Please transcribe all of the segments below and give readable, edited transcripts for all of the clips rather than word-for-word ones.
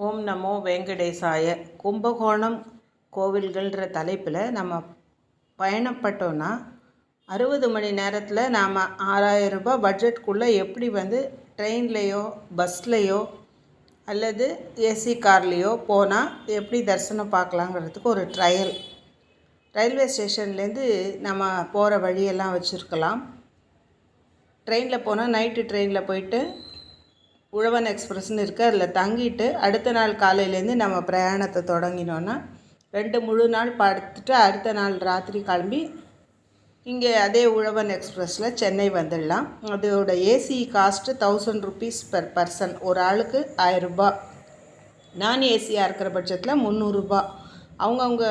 ஓம் நமோ வெங்கடேசாய. கும்பகோணம் கோவில்கள்ன்ற தலைப்பில் நம்ம பயணப்பட்டோன்னா 60 மணி நேரத்தில் நாம் 6000 ரூபாய் பட்ஜெட்குள்ளே எப்படி ட்ரெயின்லேயோ பஸ்லேயோ அல்லது ஏசி கார்லேயோ போனால் எப்படி தரிசனம் பார்க்கலாங்கிறதுக்கு ஒரு ட்ரையல். ரயில்வே ஸ்டேஷன்லேருந்து நம்ம போகிற வழியெல்லாம் வச்சுருக்கலாம். ட்ரெயினில் போனால் நைட்டு ட்ரெயினில் போயிட்டு உழவன் எக்ஸ்பிரஸ்ன்னு இருக்குது, அதில் தங்கிட்டு அடுத்த நாள் காலையிலேருந்து நம்ம பிரயாணத்தை தொடங்கினோன்னா 2 முழு நாள் படுத்துட்டு அடுத்த நாள் ராத்திரி கிளம்பி இங்கே அதே உழவன் எக்ஸ்பிரஸில் சென்னை வந்துடலாம். அதோட AC cost 1000 rupees per person, ஒரு ஆளுக்கு 1000 ரூபா. நான் ஏசியாக இருக்கிற பட்சத்தில் 300 ரூபா. அவங்கவுங்க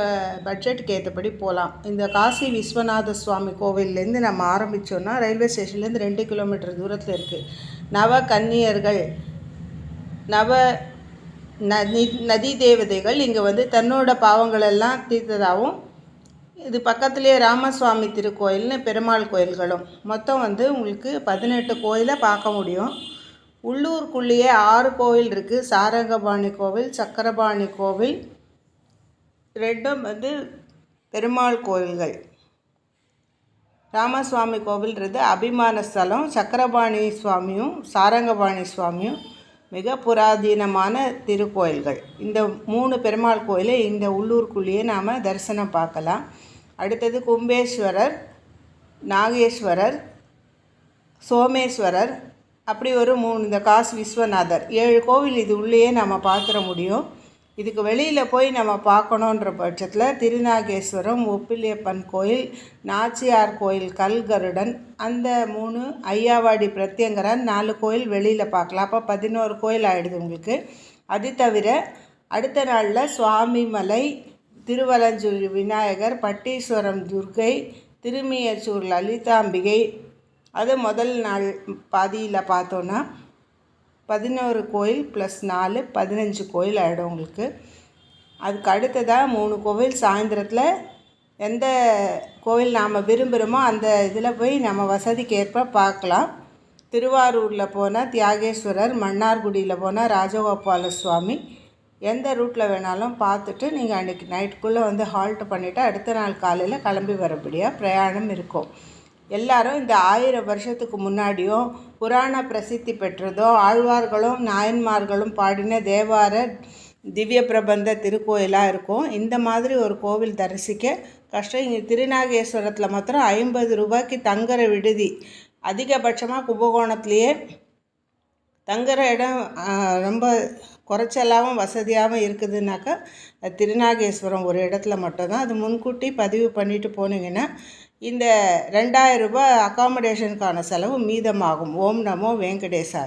பட்ஜெட்டுக்கு ஏற்றபடி போகலாம். இந்த காசி விஸ்வநாத சுவாமி கோவில்லேருந்து நம்ம ஆரம்பித்தோன்னா ரயில்வே ஸ்டேஷன்லேருந்து 2 கிலோமீட்டர் தூரத்தில் இருக்குது. நவ கன்னியர்கள், நதி தேவதைகள் இங்கே தன்னோட பாவங்களெல்லாம் தீர்த்ததாகவும், இது பக்கத்துலேயே ராமசுவாமி திருக்கோயில்னு பெருமாள் கோயில்களும் மொத்தம் உங்களுக்கு 18 கோயிலை பார்க்க முடியும். உள்ளூருக்குள்ளேயே 6 கோவில் இருக்குது. சாரங்கபாணி கோவில், சக்கரபாணி கோவில், ரெண்டும் பெருமாள் கோவில்கள். ராமசுவாமி கோவில்ன்றது அபிமான ஸ்தலம். சக்கரபாணி சுவாமியும் சாரங்கபாணி சுவாமியும் மிக புராதீனமான திருக்கோயில்கள். இந்த 3 பெருமாள் கோயிலை இந்த உள்ளூருக்குள்ளேயே நாம் தரிசனம் பார்க்கலாம். அடுத்தது கும்பேஸ்வரர், நாகேஸ்வரர், சோமேஸ்வரர், அப்படி ஒரு 3 இந்த காசி விஸ்வநாதர், 7 கோவில் இது உள்ளேயே நம்ம பார்த்துட முடியும். இதுக்கு வெளியில் போய் நம்ம பார்க்கணுன்ற பட்சத்தில் திருநாகேஸ்வரம், ஒப்பிலியப்பன் கோயில், நாச்சியார் கோயில், கல்கருடன், அந்த 3 ஐயாவாடி பிரத்யங்கரன் 4 கோயில் வெளியில் பார்க்கலாம். அப்போ 11 கோயில் ஆகிடுது உங்களுக்கு. அது தவிர அடுத்த நாளில் சுவாமிமலை, திருவலஞ்சூர் விநாயகர், பட்டீஸ்வரம் துர்க்கை, திருமியச்சூர் லலிதாம்பிகை, அது முதல் நாள் பாதியில் பார்த்தோன்னா 11 கோயில் ப்ளஸ் 4 15 கோயில் ஆகிடும் உங்களுக்கு. அதுக்கு அடுத்ததாக 3 கோவில் சாயந்தரத்தில் எந்த கோவில் நாம் விரும்புகிறோமோ அந்த இதில் போய் நம்ம வசதிக்கு ஏற்ப பார்க்கலாம். திருவாரூரில் போனால் தியாகேஸ்வரர், மன்னார்குடியில் போனால் ராஜகோபால சுவாமி, எந்த ரூட்டில் வேணாலும் பார்த்துட்டு நீங்கள் அன்றைக்கி நைட்டுக்குள்ளே ஹால்ட் பண்ணிவிட்டு அடுத்த நாள் காலையில் கிளம்பி வரபடியாக பிரயாணம் இருக்கும். எல்லாரும் இந்த 1000 வருஷத்துக்கு முன்னாடியோ புராண பிரசித்தி பெற்றதோ ஆழ்வார்களும் நாயன்மார்களும் பாடின தேவார திவ்ய பிரபந்த திருக்கோயிலாக இருக்கும். இந்த மாதிரி ஒரு கோவில் தரிசிக்க கஷ்டம். இங்கே திருநாகேஸ்வரத்தில் மாத்திரம் 50 ரூபாய்க்கு தங்குற விடுதி. அதிகபட்சமாக கும்பகோணத்துலேயே தங்குற இடம் ரொம்ப குறைச்சலாகவும் வசதியாகவும் இருக்குதுன்னாக்கா திருநாகேஸ்வரம் ஒரு இடத்துல மட்டும்தான். அது முன்கூட்டி பதிவு பண்ணிவிட்டு போனீங்கன்னா இந்த 2000 ரூபாய் அக்காமடேஷனுக்கான செலவு மீதமாகும். ஓம் நமோ வெங்கடேசாய்.